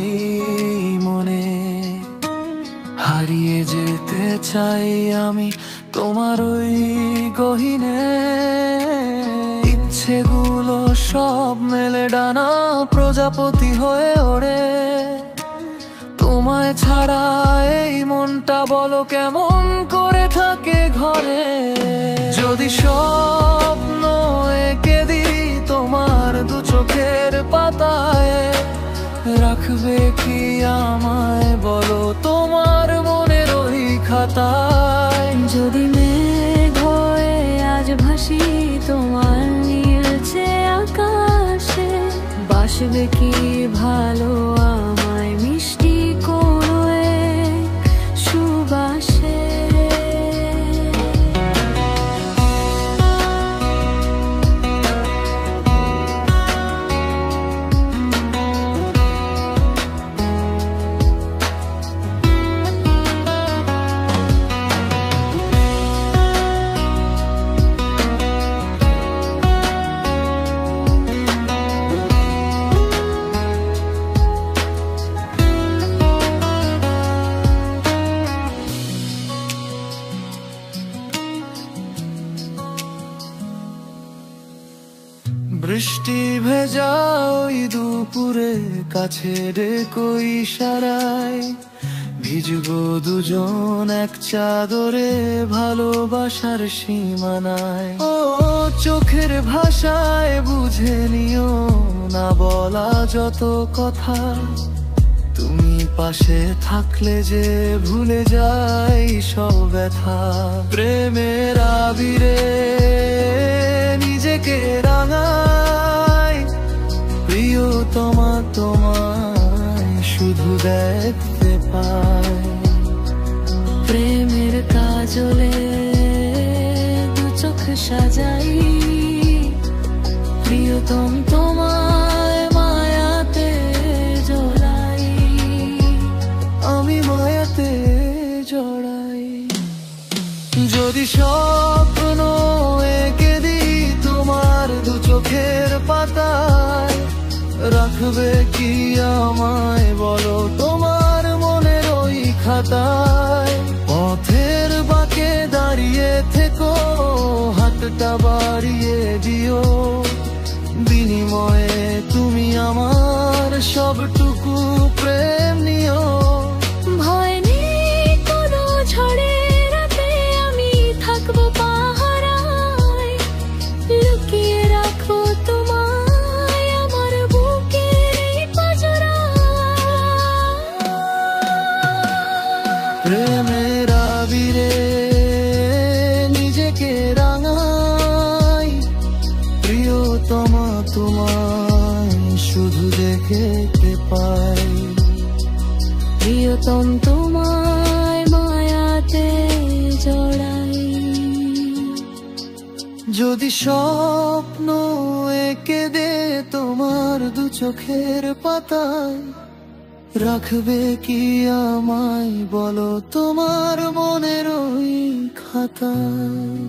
এই মনে। হারিয়ে যেতে চাই আমি তোমার ওই গহীনে। ইচ্ছেগুলো সব মেলে ডানা প্রজাপতি হয়ে ওড়ে। তোমায় ছাড়া এই মনটা বলো কেমন করে থাকে ঘরে। যদি স্বপ্ন এঁকে দিই তোমার দু চোখের পাতায়, রাখবে কি আমায় বলো তোমার মনের ওই খাতায়। যদি মেঘ হয়ে আজ ভাসি তোমার নীলচে আকাশে, বাসবে কি ভালো আমায় মিষ্টি কোনো এক সুবাসে। বৃষ্টি ভেজা ওই দুপুরে কাছে ডেকো ইশারায়, ভিজবো দুজন এক চাদরে ভালোবাসার সীমানায়। ও চোখের ভাষায় বুঝে নিও না বলা যত কথা, তুমি পাশে থাকলে যে ভুলে যাই সব ব্যথা। প্রেমের আবিরে নিজেকে রাঙাই, প্রিয়তমা তোমায় শুধু দেখতে পাই। প্রেমের কাজলে দু চোখ সাজাই, প্রিয়তম তোমায় মায়াতে জড়াই। আমি মায়াতে জড়াই। যদি স্বপ্ন এঁকে দিই তোমার দু চোখের পাতায়, রাখবে কি আমায় বলো তোমার মনের ওই খাতায়। পথের বাঁকে দাঁড়িয়ে থেকো, হাতটা বাড়িয়ে দিও, বিনিময়ে তুমি আমার সবটুকু প্রেম নিও। ভয় নেই কোনো ঝড়ের রাতে, আমি থাকবো পাহারায়, লুকিয়ে রাখো তোমায় আমার বুকের এই পাজরায়। প্রেমের আবিরে নিজেকে রাঙাই, প্রিয়তমা তোমায় শুধু দেখতে পাই। প্রিয়তম তোমায় মায়াতে জড়াই। যদি স্বপ্ন এঁকে দে তোমার দু চোখের পাতায়, রাখবে কি আমায় বলো তোমার মনের ওই খাতায়।